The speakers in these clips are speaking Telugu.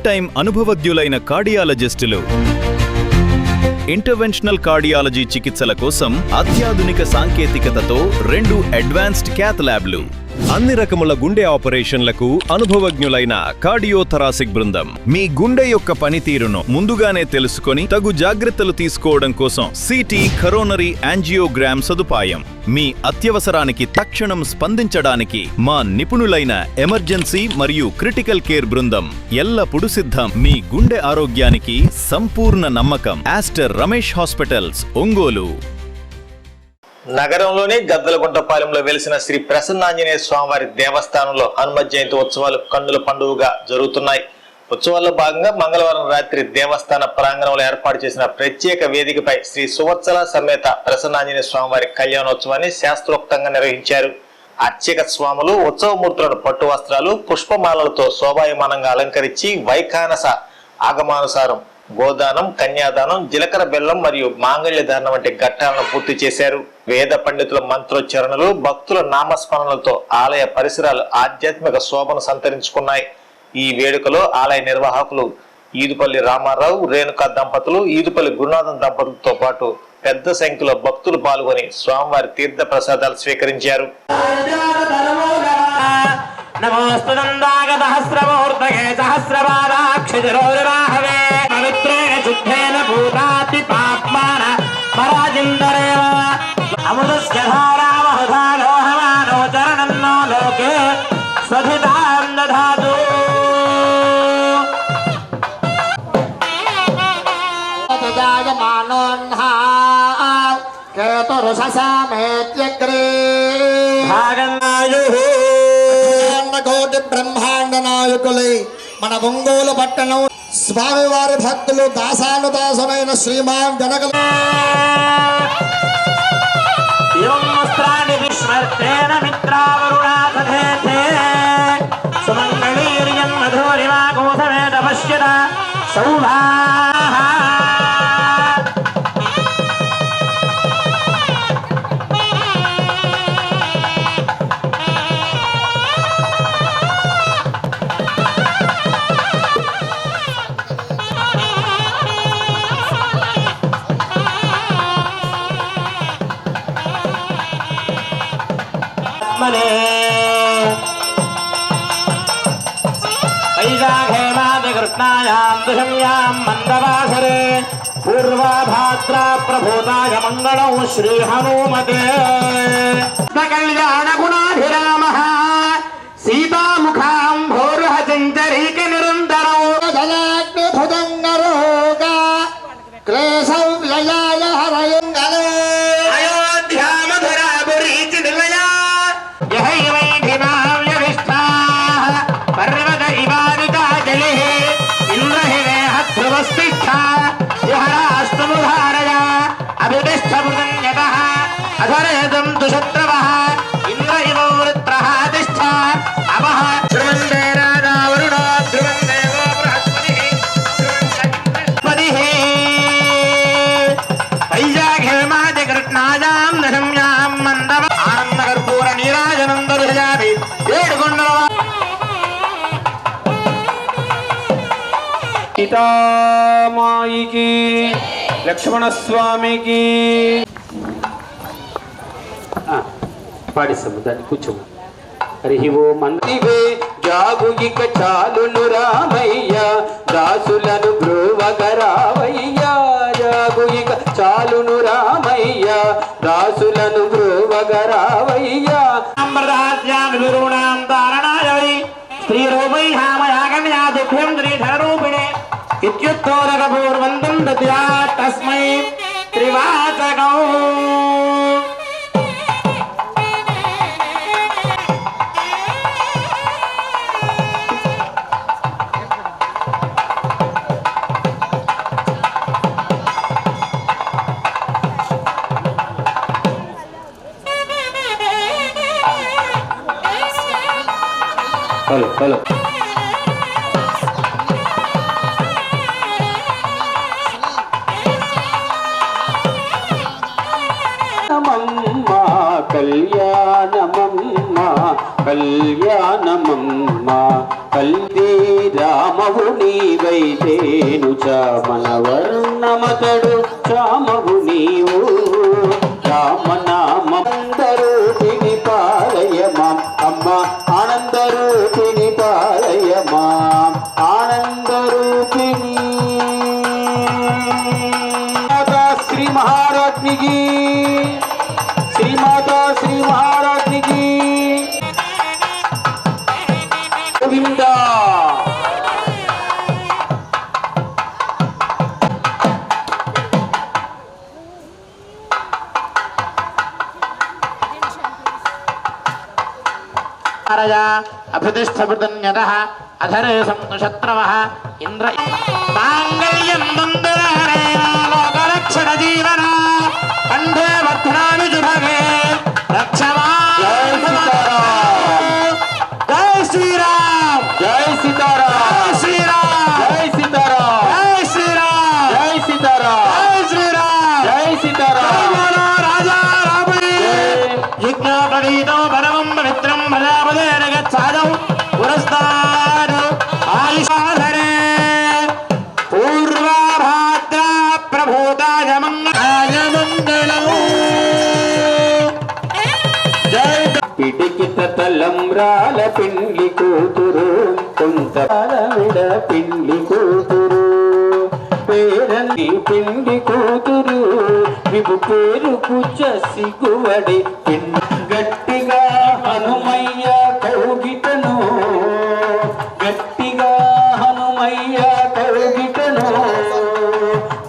టైం అనుభవజ్ఞులైన కార్డియాలజిస్టులు ఇంటర్వెన్షనల్ కార్డియాలజీ చికిత్సల కోసం అత్యాధునిక సాంకేతికతతో 2 అడ్వాన్స్డ్ క్యాత్ ల్యాబ్లు, అన్ని రకముల గుండె ఆపరేషన్లకు అనుభవజ్ఞులైన కార్డియోథరాసిక్ బృందం మీ గుండె యొక్క పనితీరును ముందుగానే తెలుసుకొని తగు జాగ్రత్తలు తీసుకోవడం కోసం సిటీ కరోనరీ యాంజియోగ్రామ్ సదుపాయం, మీ అత్యవసరానికి తక్షణం స్పందించడానికి మా నిపుణులైన ఎమర్జెన్సీ మరియు క్రిటికల్ కేర్ బృందం ఎల్లప్పుడూ సిద్ధం. మీ గుండె ఆరోగ్యానికి సంపూర్ణ నమ్మకం. Aster Ramesh hospitals, Ongole. నగరంలోని గద్దలగుంటపాలెంలో వెలిసిన శ్రీ ప్రసన్నాంజనేయ స్వామివారి దేవస్థానంలో హనుమ జయంతి ఉత్సవాలు కన్నుల పండుగగా జరుగుతున్నాయి. ఉత్సవాల్లో భాగంగా మంగళవారం రాత్రి దేవస్థాన ప్రాంగణంలో ఏర్పాటు చేసిన ప్రత్యేక వేదికపై శ్రీ సువత్సల సమేత ప్రసన్నాంజనేయ స్వామివారి కళ్యాణోత్సవాన్ని శాస్త్రోక్తంగా నిర్వహించారు. అర్చక స్వాములు ఉత్సవమూర్తులను పట్టు వస్త్రాలు, పుష్పమాలలతో శోభాయమానంగా అలంకరించి వైఖానస ఆగమానుసారం గోదానం, కన్యాదానం, జీలకర్ర బెల్లం మరియు మాంగళ్య ధారణ వంటి ఘట్టాలను పూర్తి చేశారు. వేద పండితుల మంత్రోచ్చరణలు, భక్తుల నామస్మరణలతో ఆలయ పరిసరాలు ఆధ్యాత్మిక శోభను సంతరించుకున్నాయి. ఈ వేడుకలో ఆలయ నిర్వాహకులు ఈదుపల్లి రామారావు, రేణుకా దంపతులు, ఈదుపల్లి గురునాథన్ దంపతులతో పాటు పెద్ద సంఖ్యలో భక్తులు పాల్గొని స్వామివారి తీర్థ ప్రసాదాలు స్వీకరించారు. బ్రహ్మాండ నాయకులై మన ఒంగోలు పట్టణం స్వామివారి భక్తులు దాసానుదాసునైన శ్రీమాన్ జనగల మందవాసరే పూర్వాభాద్రా ప్రభూతాయ మంగళం శ్రీ హనుమతే. కళ్యాణ గుణాభిరామ సీతాముఖాంభోర్హ సంచరీక నిరంతరం భుజంగరోగా క్లేశం వ్యయాయ హరయంగలే అయోధ్యామధురాపురీచి నిలయా యహైవైధినావ్యవిష్టా పర్వత ఇవారితా జలి ఇంద్రహిరేహధ్రువస్థిష్ఠా యహరాస్తముధారయ అభితిష్ఠమృతన్యతః అధరేదం తుశత్రవః ఇంద్ర ఇవ వృత్రః తిష్ఠ అమః ధ్రువందే రాజా వరుణో ధ్రువందేవో బృహస్పతిః ధ్రువందేవస్పతిః వైశాఖేమాది కృష్ణాయాం నశమ్యాం మందవ ఆనందకర్పూర నీరాజనం దర్శయామి. ఏడుకొండల సీతామాయికి లక్ష్మణ స్వామికి పాడిస్తాము. దాన్ని కూర్చోము. హరి ఓ మందివే జాగు ఇక చాలును రామయ్య దాసులను బ్రోవగరావయ్య. జాగు ఇక చాలును రామయ్య దాసులను బ్రోవగరావయ్య. శ్రీరూపై హామయాగమ్యా దుఃఖం శ్రీధరూపిణే ఇత్యుత్తోరకపూర్వంతం దద్యా తస్మై త్రివాచకం. హలో హలో కళ్యాణమమ్మ కళ్యాణమమ్మ కల్దీ రామవుని నీవైతేను చామన వర్ణమతడు చామవు నీవు రామనామందరూపిణి పాలయమా అమ్మ ఆనందరూపిణి పాలయమా ఆనందరూపిణి మాతా శ్రీ మహారాజ్ఞికి శ్రీమాతా శ్రీ మహారాజ్ఞికి గోవింద అభితిష్టృతన్యతః అధరే సంతుషత్రవః ఇంద్ర మాంగళ్యం దుందురహరేణ లోకరక్షణ జీవన కంఠే భద్రామి జుభగే జై శ్రీరామ్ జై సీతారాం జై శ్రీరామ్ జై సీతారాం జై శ్రీరామ్ జై సీతారాం జై శ్రీరామ్ జై సీతారాం రాజా రామణి యజ్ఞప్రణీతో పరమం పవిత్రం ప్రజాపదేన గచ్ఛాదౌ పురస్తాద్ ఆయుషాధరే పూర్వాభాద్రా ప్రభూతాయ మంగళం జై పిడికిత తలంబ్రాల పిండి కూతురు కొంతమిడ పిండి కూతురు పేరని పిండి కూతురు విభు పేరు కుచ్చ సిగువడి పిండి గట్టిగా హనుమయ్య కౌగిటను గట్టిగా హనుమయ్య కౌగిటను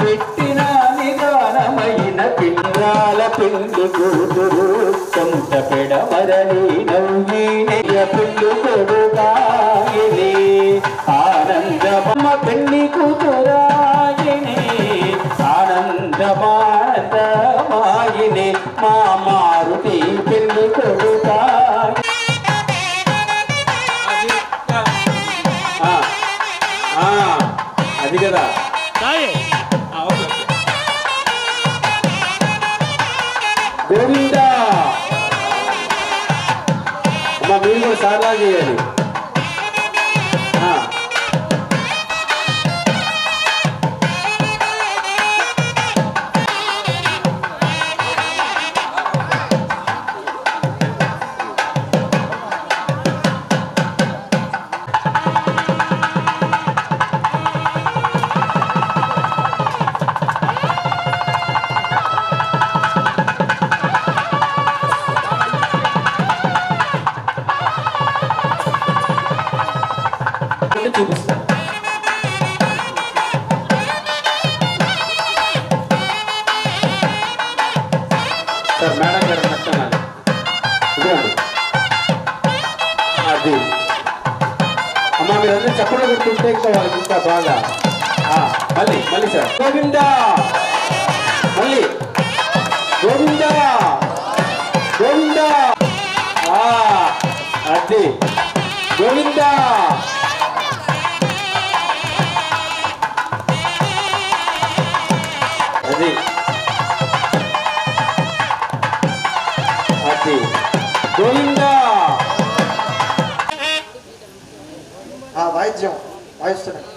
పెట్టిన నిదానమైన పిండాల పిండి కూతురు కొంత పెడమరని నవ్వినయ్య పిండి కొడుకాయని ఆనందమ్మ పెళ్లి కూతురాయని ఆనందమానందమాయని మా మారుతి పెళ్లి కొడుకాయ అది కదా గోవింద అమ్మ మీరు కూడా సార్లా చేయాలి చూపిస్తాను సార్ మేడం గారు నచ్చనాలి ఇదిగోండి అది అమ్మ మీరందరూ చెప్పడం గుర్తుంటే ఇంకా వాళ్ళకి ఇంకా బాగా మళ్ళీ మళ్ళీ సార్ గోవిందా మళ్ళీ గోవిందా గోవిందా అది గోవిందా అది అది గోవిందా వాయిద్యం వాయిస్తున్నాడు.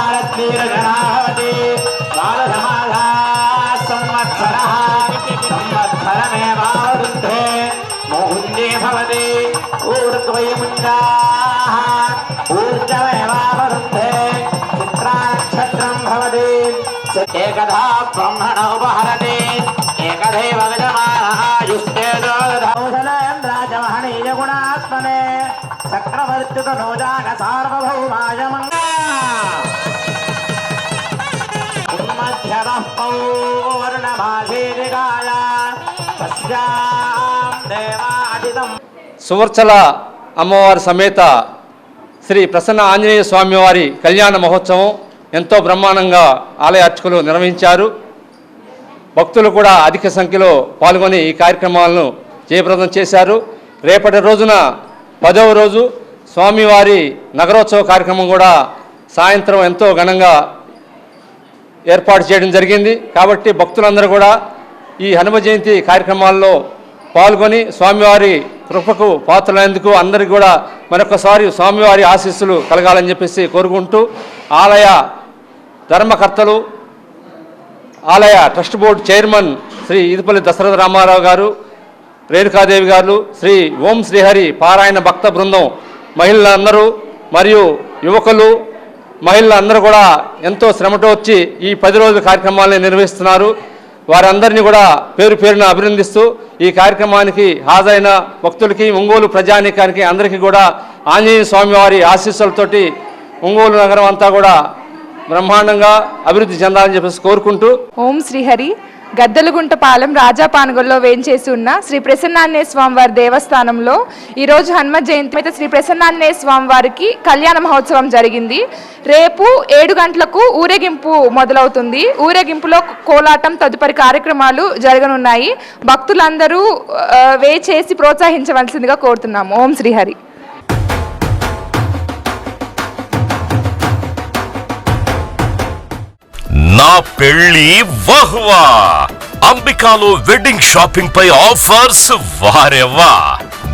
भारतीर्जनावति बालसमाधा संवत्सरः संवत्सरमेवावरुन्धे मोहुन्ये भवति ऊर्ध्वैमुञ्जाः ऊर्जमेवावरुन्धे चित्रानक्षत्रं भवति एकधा ब्रह्मणो उपहरति एकदैव गजमानः युष्टेन्द्राजमहनीयगुणात्मने चक्रवर्तितनोजान सार्वभौमाय मध्यतः पौर्णमासीदिकाय तस्यां देवादितं సువర్చల అమ్మవారి సమేత శ్రీ ప్రసన్న ఆంజనేయ స్వామి వారి కళ్యాణ మహోత్సవం ఎంతో బ్రహ్మాండంగా ఆలయ అర్చకులు నిర్వహించారు. భక్తులు కూడా అధిక సంఖ్యలో పాల్గొని ఈ కార్యక్రమాలను జయప్రదం చేశారు. రేపటి రోజున 10వ రోజు స్వామివారి నగరోత్సవ కార్యక్రమం కూడా సాయంత్రం ఎంతో ఘనంగా ఏర్పాటు చేయడం జరిగింది. కాబట్టి భక్తులందరూ కూడా ఈ హనుమ జయంతి కార్యక్రమాల్లో పాల్గొని స్వామివారి కృపకు పాత్రలైనందుకు అందరికీ కూడా మరొకసారి స్వామివారి ఆశీస్సులు కలగాలని చెప్పేసి కోరుకుంటూ ఆలయ ధర్మకర్తలు ఆలయ trust board chairman Shri Idupalli Dasaratha Ramarao గారు, రేణుకాదేవి గారు, శ్రీ ఓం శ్రీహరి పారాయణ భక్త బృందం, మహిళలందరూ మరియు యువకులు మహిళలందరూ కూడా ఎంతో శ్రమతో వచ్చి ఈ 10 రోజుల కార్యక్రమాలను నిర్వహిస్తున్నారు. వారందరినీ కూడా పేరు పేరున అభినందిస్తూ ఈ కార్యక్రమానికి హాజరైన భక్తులకి ఒంగోలు ప్రజానీకానికి అందరికీ కూడా ఆంజనేయ స్వామి వారి ఆశీస్సులతోటి ఒంగోలు నగరం అంతా కూడా బ్రహ్మాండంగా అభివృద్ధి చెందాలని చెప్పేసి కోరుకుంటూ ఓం శ్రీహరి గద్దలగుంటపాలెం రాజాపానగల్లో వేంచేసి ఉన్న శ్రీ ప్రసన్నాంజనేయ స్వామి వారి దేవస్థానంలో ఈరోజు హనుమ జయంతి అయితే శ్రీ ప్రసన్నాంజనేయ స్వామి వారికి కళ్యాణ మహోత్సవం జరిగింది. రేపు 7 గంటలకు ఊరేగింపు మొదలవుతుంది. ఊరేగింపులో కోలాటం తదుపరి కార్యక్రమాలు జరగనున్నాయి. భక్తులందరూ వేచేసి ప్రోత్సహించవలసిందిగా కోరుతున్నాము. ఓం శ్రీహరి. నా పెళ్లి వహ్వా అంబికాలో వెడ్డింగ్ షాపింగ్ పై ఆఫర్స్ వారెవ్వా.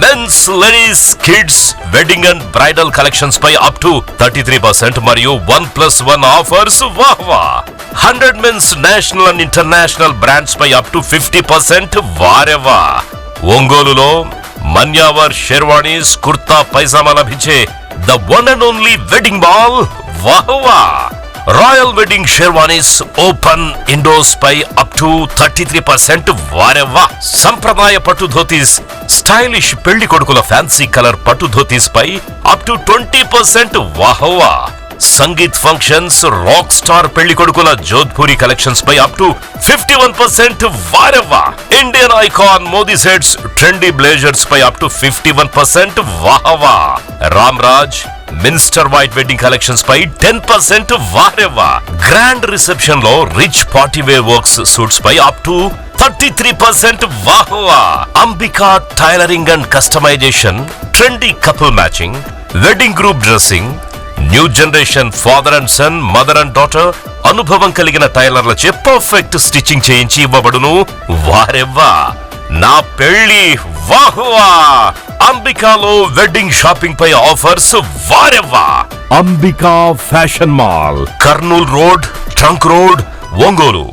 Men's, ladies, kids wedding and bridal collections పై అప్ టు 33% మరియు 1+1 ఆఫర్స్ వాహ్వా. 100 men's national and international brands పై అప్ టు 50% వారెవ్వా. ఒంగోలులో మన్యావర్ షెర్వాణీస్ కుర్తా పైజామా లభించే the one and only wedding mall వాహ్వా. Royal wedding sherwanis open indoors పై అప్ టు 33% వారెవ్వా. సంప్రదాయ పట్టు ధోతీస్, స్టైలిష్ పెళ్లి కొడుకుల ఫ్యాన్సీ కలర్ పట్టు ధోతీస్ పై అప్ టు 20% వాహ్వా. సంగీత్ ఫంక్షన్స్, రాక్ స్టార్ పెళ్లి కొడుకుల జోధ్పూరి కలెక్షన్స్ పై అప్ టు 51% వారెవ్వా. Indian icon Modi sets, trendy blazers పై అప్ టు 51% వాహ్వా. Ram Raj minister white wedding collections పై 10% వారెవ్వా. గ్రాండ్ రిసెప్షన్ లో rich party wear works suits పై అప్ టు 33% వాహ్వా. Ambika tailoring and customisation, trendy couple matching, wedding group dressing, new generation father and son, mother and daughter అనుభవం కలిగిన టైలర్లచే పర్ఫెక్ట్ స్టిచ్చింగ్ చేయించి ఇవ్వబడును వారెవ్వా. నా పెళ్లి వాహ్వా. అంబికాలో వెడ్డింగ్ షాపింగ్ పై ఆఫర్స్ వారెవ్వా. Ambika fashion mall, Kurnool road, trunk road, Ongole.